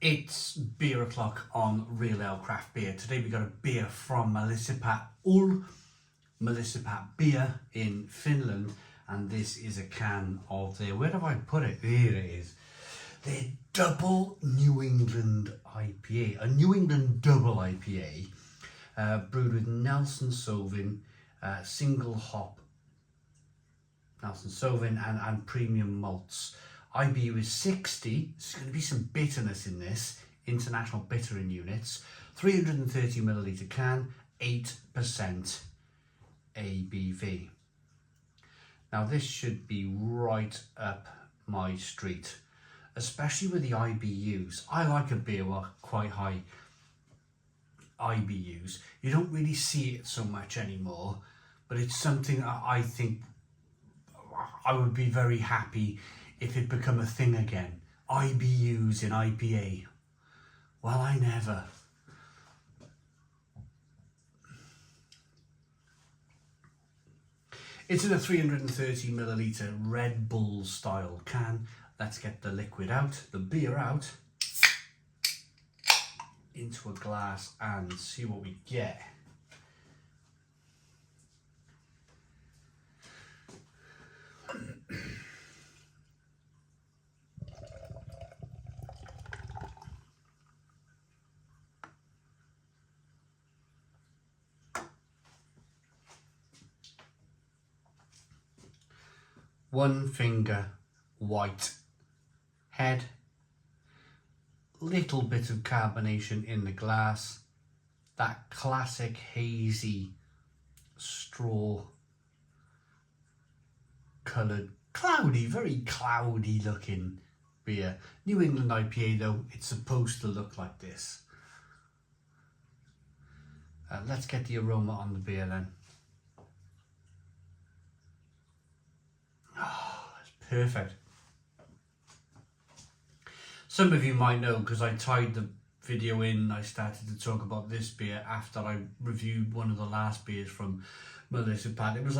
It's beer o'clock on Real Ale Craft Beer. Today we got a beer from Mallassepat, Mallassepat beer in Finland, and this is a can of their, where have I put it? There it is. Their double New England IPA, a New England double IPA, brewed with Nelson Sauvin, single hop Nelson Sauvin and premium malts. IBU is 60, there's going to be some bitterness in this, international bittering units, 330 milliliter can, 8% ABV. Now this should be right up my street, especially with the IBUs. I like a beer with quite high IBUs. You don't really see it so much anymore, but it's something I think I would be very happy if it become a thing again. IBUs in IPA. Well, I never. It's in a 330 milliliter Red Bull style can. Let's get the liquid out, the beer out, into a glass and see what we get. One finger white head, little bit of carbonation in the glass, that classic hazy straw coloured, cloudy, very cloudy looking beer. New England IPA though, it's supposed to look like this. Let's get the aroma on the beer then. Oh, it's perfect. Some of you might know because I tied the video in, I started to talk about this beer after I reviewed one of the last beers from Mallassepat. It was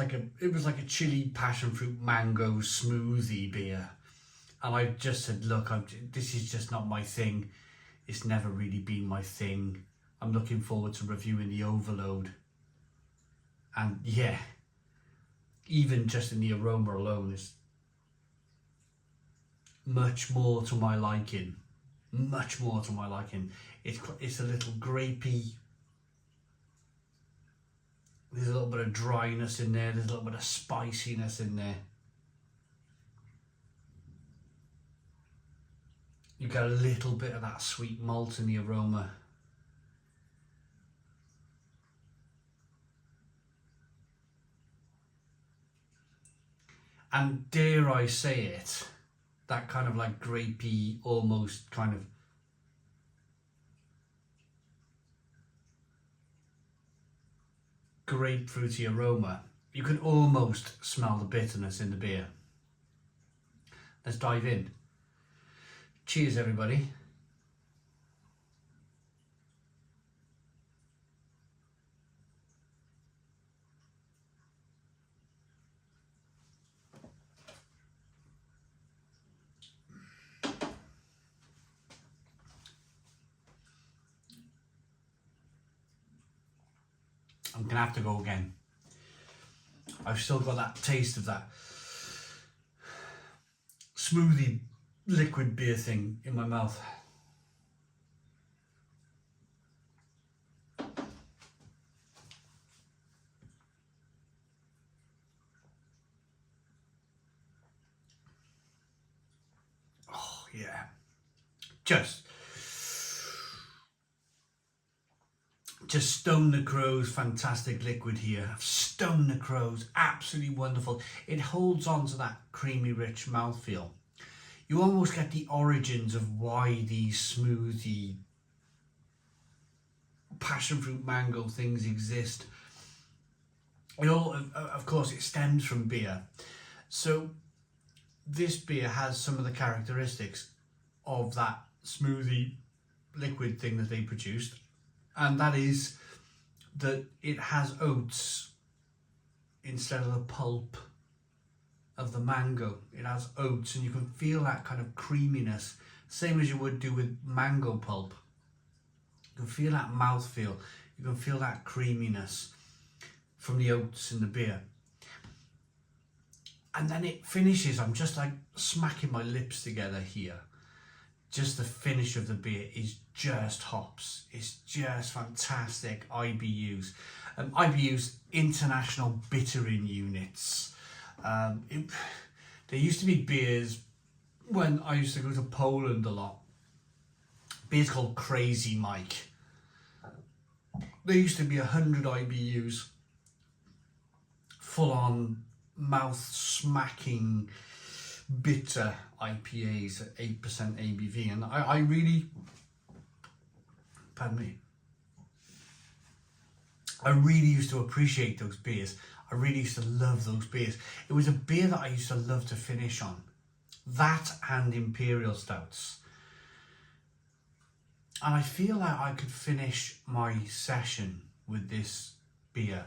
like a chili passion fruit mango smoothie beer, and I just said, look, this is just not my thing. It's never really been my thing. I'm looking forward to reviewing the Overload, and yeah, even just in the aroma alone is much more to my liking. Much more to my liking. It's a little grapey. There's a little bit of dryness in there. There's a little bit of spiciness in there. You get a little bit of that sweet malt in the aroma. And dare I say it, that kind of like grapey, almost kind of grapefruity aroma. You can almost smell the bitterness in the beer. Let's dive in. Cheers, everybody. I'm gonna have to go again. I've still got that taste of that smoothie liquid beer thing in my mouth. Oh yeah, just Stone the Crow's fantastic liquid here. Stone the Crow's absolutely wonderful. It holds on to that creamy rich mouthfeel. You almost get the origins of why these smoothie passion fruit mango things exist. It all, of course, it stems from beer. So this beer has some of the characteristics of that smoothie liquid thing that they produced. And that is that it has oats instead of the pulp of the mango. It has oats, and you can feel that kind of creaminess same as you would do with mango pulp. You can feel that mouthfeel, you can feel that creaminess from the oats in the beer. And then it finishes, I'm just like smacking my lips together here. Just the finish of the beer is just hops. It's just fantastic IBUs. IBUs, International Bittering Units. There used to be beers when I used to go to Poland a lot. Beers called Crazy Mike. There used to be 100 IBUs. Full on mouth smacking bitter IPAs at 8% ABV, and I really, pardon me, I really used to appreciate those beers. I really used to love those beers. It was a beer that I used to love to finish on. That and Imperial Stouts. And I feel like I could finish my session with this beer.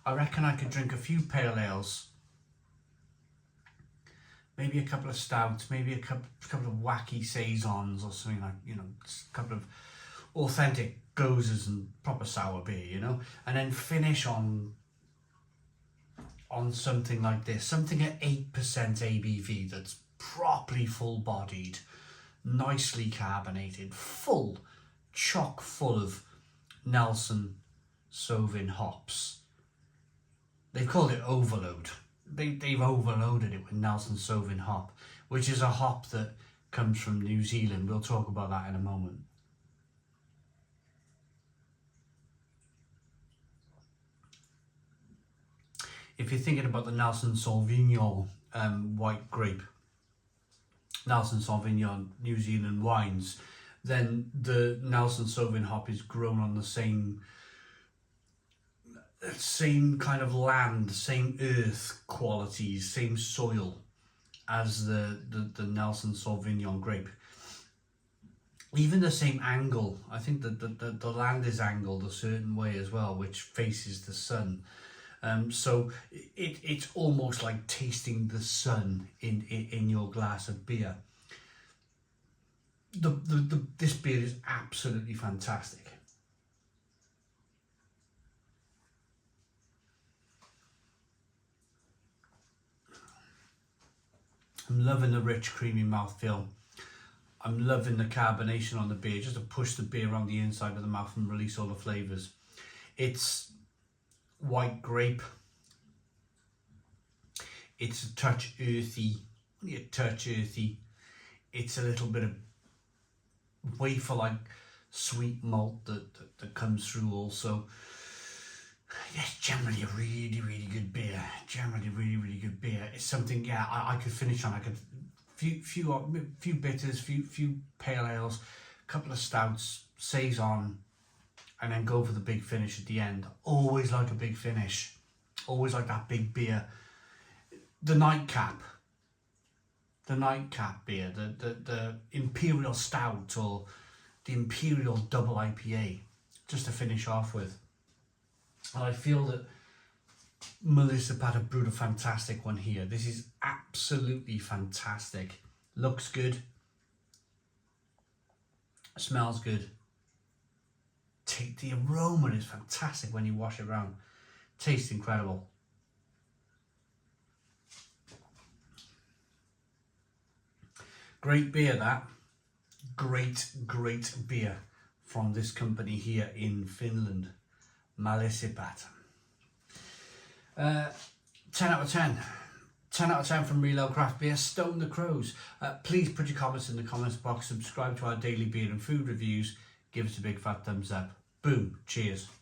I reckon I could drink a few pale ales, maybe a couple of stouts, maybe a couple of wacky saisons or something like, you know, a couple of authentic gozes and proper sour beer, you know, and then finish on something like this, something at 8% ABV that's properly full-bodied, nicely carbonated, full, chock full of Nelson Sauvin hops. They've called it overload. They've overloaded it with Nelson Sauvin hop, which is a hop that comes from New Zealand. We'll talk about that in a moment. If you're thinking about the Nelson Sauvignon white grape, Nelson Sauvignon New Zealand wines, then the Nelson Sauvin hop is grown on the same kind of land, same earth qualities, same soil as the Nelson Sauvignon grape. Even the same angle. I think that the land is angled a certain way as well, which faces the sun. So it's almost like tasting the sun in your glass of beer. This beer is absolutely fantastic. I'm loving the rich, creamy mouthfeel. I'm loving the carbonation on the beer, just to push the beer around the inside of the mouth and release all the flavours. It's white grape. It's a touch earthy, It's a little bit of wafer-like sweet malt that comes through also. Yes, generally a really, really good beer. Generally really, really good beer. It's something, yeah, I could finish on. I could few bitters, few pale ales, a couple of stouts, saison, and then go for the big finish at the end. Always like a big finish. Always like that big beer. The nightcap beer, the Imperial Stout or the Imperial Double IPA, just to finish off with. And I feel that Mallassepat have brewed a fantastic one here. This is absolutely fantastic. Looks good. Smells good. The aroma is fantastic when you wash it around. Tastes incredible. Great beer, that. Great beer from this company here in Finland. Mallassepat. 10 out of 10. 10 out of 10 from Real Ale Craft Beer. Stone the Crows. Please put your comments in the comments box. Subscribe to our daily beer and food reviews. Give us a big fat thumbs up. Boom. Cheers.